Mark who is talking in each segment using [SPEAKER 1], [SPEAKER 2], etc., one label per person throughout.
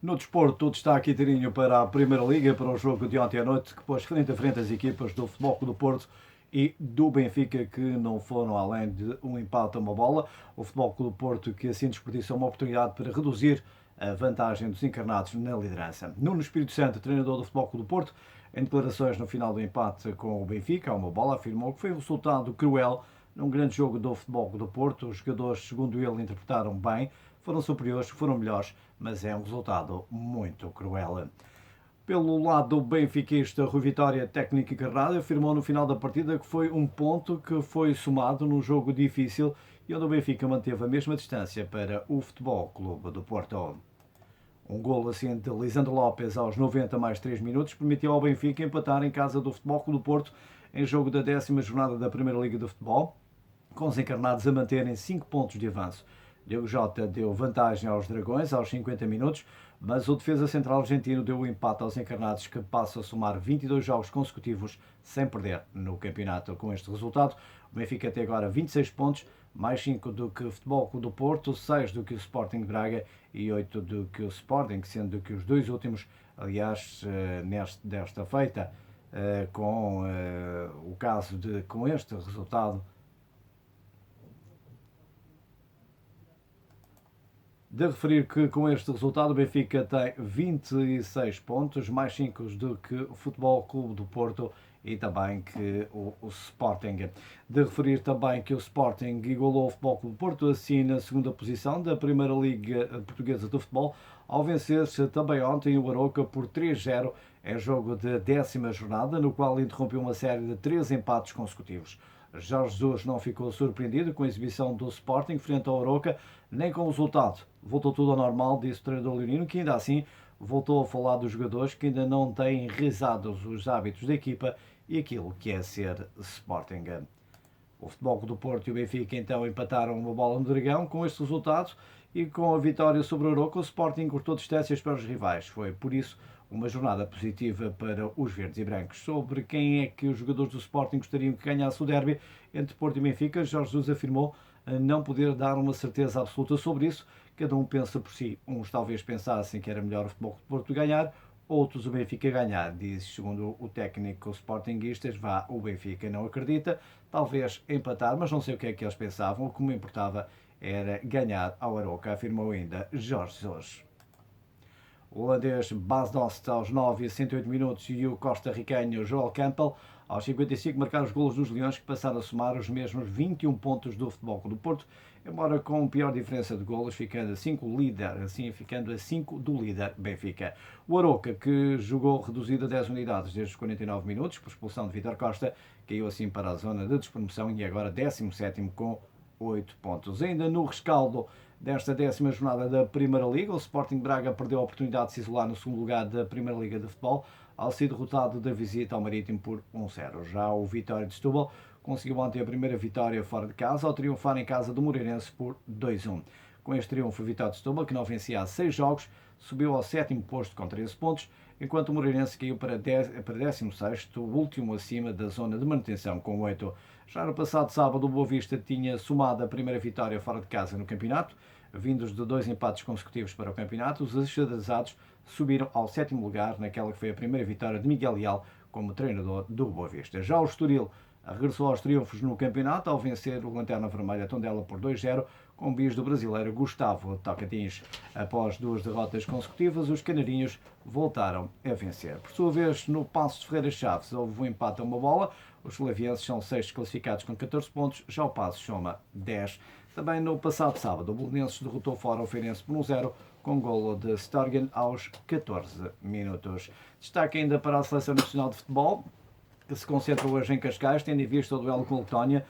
[SPEAKER 1] No desporto, o destaque inteirinho para a Primeira Liga, para o jogo de ontem à noite, que pôs frente a frente as equipas do Futebol Clube do Porto e do Benfica, que não foram além de um empate a uma bola. O Futebol Clube do Porto, que assim desperdiçou uma oportunidade para reduzir a vantagem dos encarnados na liderança. Nuno Espírito Santo, treinador do Futebol Clube do Porto, em declarações no final do empate com o Benfica, a uma bola, afirmou que foi um resultado cruel num grande jogo do Futebol Clube do Porto. Os jogadores, segundo ele, interpretaram bem, foram superiores, foram melhores, mas é um resultado muito cruel. Pelo lado benfiquista, Rui Vitória, técnico encarnado, afirmou no final da partida que foi um ponto que foi somado num jogo difícil e onde o Benfica manteve a mesma distância para o Futebol Clube do Porto. Um golo assim de Lisandro Lopes aos 90 mais 3 minutos permitiu ao Benfica empatar em casa do Futebol Clube do Porto em jogo da 10ª jornada da Primeira Liga de Futebol, com os encarnados a manterem 5 pontos de avanço. Diogo Jota deu vantagem aos Dragões aos 50 minutos, mas o defesa central argentino deu o empate aos encarnados, que passam a somar 22 jogos consecutivos sem perder no campeonato. Com este resultado, o Benfica tem agora 26 pontos, mais 5 do que o Futebol Clube do Porto, 6 do que o Sporting Braga e 8 do que o Sporting, sendo que os dois últimos, aliás, desta feita, com o caso de, com este resultado, de referir que com este resultado o Benfica tem 26 pontos, mais 5 do que o Futebol Clube do Porto e também que o Sporting. De referir também que o Sporting igualou o Futebol Clube do Porto, assim na segunda posição da Primeira Liga Portuguesa de Futebol, ao vencer-se também ontem o Arouca por 3-0 em jogo de 10ª jornada, no qual interrompeu uma série de 3 empates consecutivos. Jorge Jesus não ficou surpreendido com a exibição do Sporting frente ao Arouca, nem com o resultado. Voltou tudo ao normal, disse o treinador leonino, que ainda assim voltou a falar dos jogadores que ainda não têm enraizados os hábitos da equipa e aquilo que é ser Sporting. O Futebol do Porto e o Benfica então empataram uma bola no Dragão. Com este resultado e com a vitória sobre o Arouca, o Sporting cortou distâncias para os rivais. Foi, por isso, uma jornada positiva para os verdes e brancos. Sobre quem é que os jogadores do Sporting gostariam que ganhasse o derby entre Porto e Benfica, Jorge Jesus afirmou não poder dar uma certeza absoluta sobre isso. Cada um pensa por si. Uns talvez pensassem que era melhor o Futebol do Porto ganhar, outros o Benfica ganhar. Diz, segundo o técnico sportinguistas, o Benfica não acredita, talvez empatar, mas não sei o que é que eles pensavam. O que me importava era ganhar ao Arouca, afirmou ainda Jorge Jesus. O holandês Bas Dost aos 9 e 108 minutos e o costarriquenho Joel Campbell aos 55 marcaram os golos dos Leões, que passaram a somar os mesmos 21 pontos do Futebol Clube do Porto, embora com pior diferença de golos, ficando a 5 do líder Benfica. O Arouca, que jogou reduzido a 10 unidades desde os 49 minutos, por expulsão de Vítor Costa, caiu assim para a zona de despromoção e agora 17º com 8 pontos. Ainda no rescaldo desta 10ª jornada da Primeira Liga, o Sporting Braga perdeu a oportunidade de se isolar no segundo lugar da Primeira Liga de Futebol, ao ser derrotado da visita ao Marítimo por 1-0. Já o Vitória de Setúbal conseguiu ontem a primeira vitória fora de casa, ao triunfar em casa do Moreirense por 2-1. Com este triunfo, o Vitória de Setúbal, que não vencia há 6 jogos, subiu ao 7º posto com 13 pontos, enquanto o Moreirense caiu para 16º, último acima da zona de manutenção, com 8. Já no passado sábado, o Boa Vista tinha somado a primeira vitória fora de casa no campeonato, vindos de 2 empates consecutivos para o campeonato. Os extresados subiram ao 7º lugar, naquela que foi a primeira vitória de Miguel Leal como treinador do Boa Vista. Já o Estoril regressou aos triunfos no campeonato ao vencer o Lanterna Vermelha Tondela por 2-0, com bis do brasileiro Gustavo Tocantins. Após 2 derrotas consecutivas, os canarinhos voltaram a vencer. Por sua vez, no Paços de Ferreira Chaves houve um empate a uma bola. Os slavienses são 6 classificados com 14 pontos, já o Paços soma 10. Também no passado sábado, o Belenenses derrotou fora o Feirense por 1-0, com golo de Storgen aos 14 minutos. Destaque ainda para a Seleção Nacional de Futebol, que se concentra hoje em Cascais, tendo em vista o duelo com a Letónia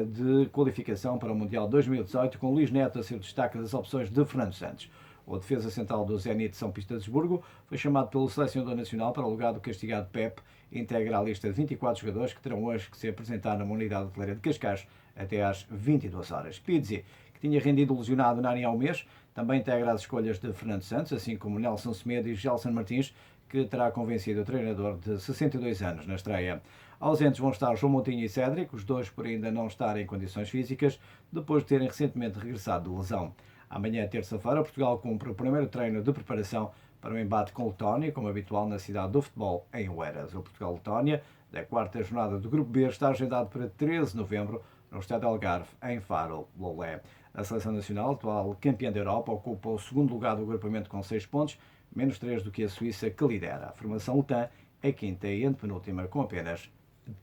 [SPEAKER 1] de qualificação para o Mundial 2018, com Luís Neto a ser o destaque das opções de Fernando Santos. O defesa central do Zenit de São Petersburgo foi chamado pelo selecionador nacional para o lugar do castigado Pep, integra a lista de 24 jogadores que terão hoje que se apresentar numa unidade hoteleira de Cascais até às 22 horas. Pizzi, que tinha rendido lesionado na área há um mês, também integra as escolhas de Fernando Santos, assim como Nelson Semedo e Gelson Martins, que terá convencido o treinador de 62 anos na estreia. Ausentes vão estar João Moutinho e Cédric, os dois por ainda não estarem em condições físicas, depois de terem recentemente regressado de lesão. Amanhã, terça-feira, Portugal cumpre o primeiro treino de preparação para o embate com Letónia, como habitual na cidade do futebol, em Oeiras. O Portugal-Letónia, da quarta jornada do Grupo B, está agendado para 13 de novembro no Estádio Algarve, em Faro, Lolé. A Seleção Nacional, atual campeã da Europa, ocupa o segundo lugar do agrupamento com 6 pontos, menos 3 do que a Suíça, que lidera. A formação Letã é quinta e antepenúltima, com apenas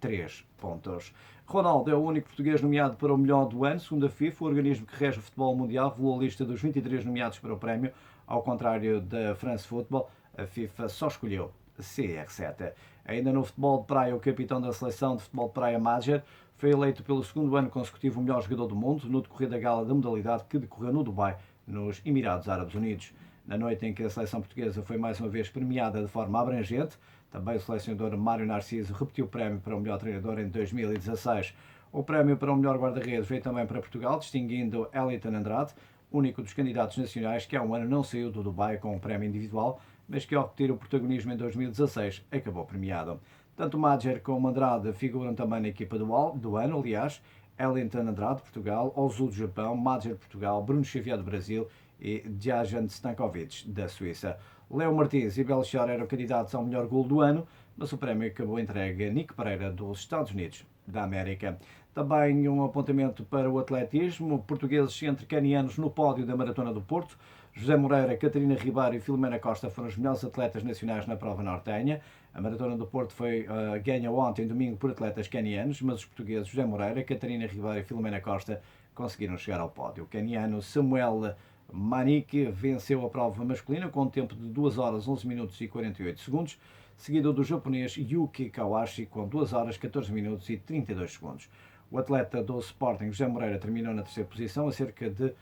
[SPEAKER 1] 3 pontos. Ronaldo é o único português nomeado para o melhor do ano, segundo a FIFA, o organismo que rege o futebol mundial, revelou a lista dos 23 nomeados para o prémio. Ao contrário da France Football, a FIFA só escolheu CR7. Ainda no futebol de praia, o capitão da seleção de futebol de praia, Madjer, foi eleito pelo segundo ano consecutivo o melhor jogador do mundo no decorrer da gala da modalidade que decorreu no Dubai, nos Emirados Árabes Unidos. Na noite em que a seleção portuguesa foi mais uma vez premiada de forma abrangente, também o selecionador Mário Narciso repetiu o prémio para o melhor treinador em 2016. O prémio para o melhor guarda-redes veio também para Portugal, distinguindo Elton Andrade, único dos candidatos nacionais que há um ano não saiu do Dubai com um prémio individual, mas que ao repetir o protagonismo em 2016 acabou premiado. Tanto Madjer como Andrade figuram também na equipa do ano, aliás, Elton Andrade, Portugal, Ozu do Japão, Madjer, Portugal, Bruno Xavier do Brasil e Djajan Stankovic da Suíça. Léo Martins e Belchior eram candidatos ao melhor gol do ano, mas o prémio acabou entregue a Nick Pereira dos Estados Unidos da América. Também um apontamento para o atletismo, portugueses entre canianos no pódio da Maratona do Porto. José Moreira, Catarina Ribeiro e Filomena Costa foram os melhores atletas nacionais na prova nortenha. A Maratona do Porto foi ganha ontem, domingo, por atletas canianos, mas os portugueses José Moreira, Catarina Ribeiro e Filomena Costa conseguiram chegar ao pódio. O caniano Samuel Manique venceu a prova masculina com um tempo de 2 horas 11 minutos e 48 segundos, seguido do japonês Yuki Kawashi com 2 horas 14 minutos e 32 segundos. O atleta do Sporting, José Moreira, terminou na terceira posição a cerca de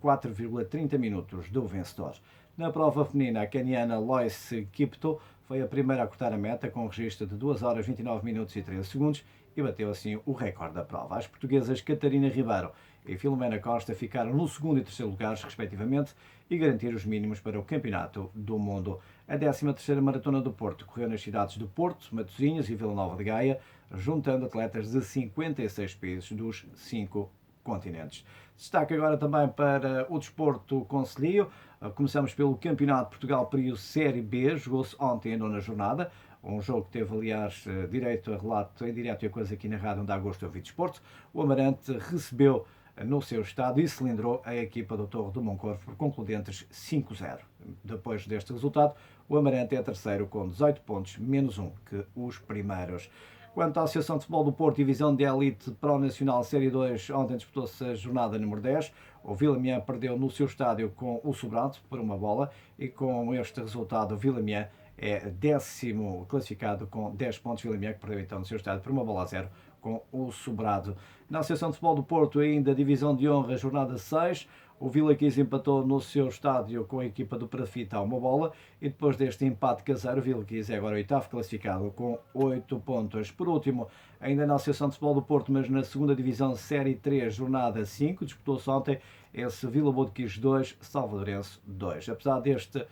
[SPEAKER 1] 4,30 minutos do vencedor. Na prova feminina, a caniana Lois Kipto foi a primeira a cortar a meta com um registro de 2 horas 29 minutos e 13 segundos e bateu assim o recorde da prova. As portuguesas Catarina Ribeiro e Filomena Costa ficaram no segundo e terceiro lugares, respectivamente, e garantiram os mínimos para o Campeonato do Mundo. A 13ª Maratona do Porto correu nas cidades de Porto, Matosinhos e Vila Nova de Gaia, juntando atletas de 56 países dos 5 continentes. Destaque agora também para o desporto concelhio. Começamos pelo Campeonato de Portugal período Série B, jogou-se ontem a 9ª jornada. Um jogo que teve, aliás, direito a relato em direto e a coisa aqui na Rádio onde Agosto eu vi desporto. O Amarante recebeu no seu estado e cilindrou a equipa do Torre do Moncorvo por concludentes 5-0. Depois deste resultado, o Amarante é terceiro com 18 pontos, menos 1 que os primeiros. Quanto à Associação de Futebol do Porto, Divisão de Elite Pro Nacional Série 2, ontem disputou-se a jornada número 10. O Vila-Mian perdeu no seu estádio com o Sobrado por uma bola e com este resultado o Vila-Mian é 10º classificado com 10 pontos. Vila-Mian que perdeu então no seu estádio por uma bola a 0 com o Sobrado. Na Associação de Futebol do Porto, ainda Divisão de Honra, jornada 6. O Vila Quis empatou no seu estádio com a equipa do Prafita a uma bola e depois deste empate caseiro, o Vila Quis é agora o 8º classificado com 8 pontos. Por último, ainda na Associação de Futebol do Porto, mas na 2ª Divisão Série 3, jornada 5, disputou-se ontem esse Vila Boa de Quis 2, Salvadorense 2. Apesar deste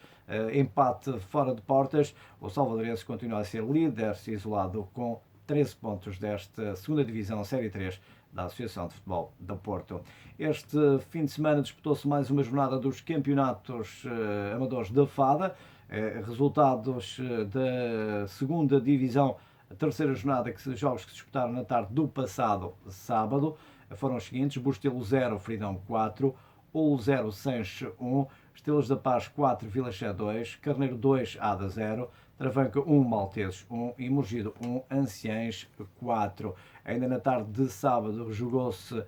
[SPEAKER 1] empate fora de portas, o Salvadorense continua a ser líder isolado com 13 pontos desta 2ª Divisão Série 3 da Associação de Futebol do Porto. Este fim de semana disputou-se mais uma jornada dos campeonatos amadores da Fada, resultados da 2ª Divisão, a terceira jornada, jogos que se disputaram na tarde do passado sábado, foram os seguintes: Bustelo 0, Fridão 4, Olo 0, Sanche 1, Estelos da Paz 4, Vilaxé 2, Carneiro 2, Ada 0, Travanca 1, Malteses 1 e Murgido 1, Anciães 4. Ainda na tarde de sábado jogou-se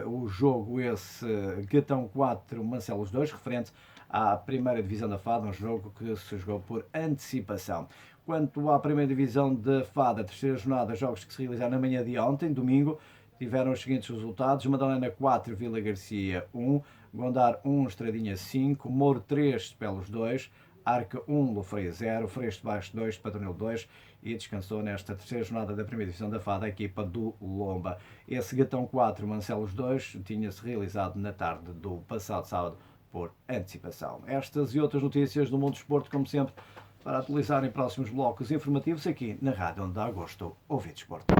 [SPEAKER 1] o jogo esse Gatão 4, Mancelos 2, referente à primeira divisão da Fada, um jogo que se jogou por antecipação. Quanto à primeira divisão da Fada, terceira jornada, jogos que se realizaram na manhã de ontem, domingo, tiveram os seguintes resultados: Madalena 4, Vila Garcia 1, Gondar 1, Estradinha 5, Mouro 3, Pelos 2, Arca 1, Lofreia 0, Freixo de Baixo 2, Patronil 2 e descansou nesta terceira jornada da primeira divisão da Fada a equipa do Lomba. Esse Gatão 4, Mancelos 2 tinha-se realizado na tarde do passado sábado por antecipação. Estas e outras notícias do mundo do desporto, como sempre, para atualizar em próximos blocos informativos aqui na Rádio onde dá gosto ouvir desporto.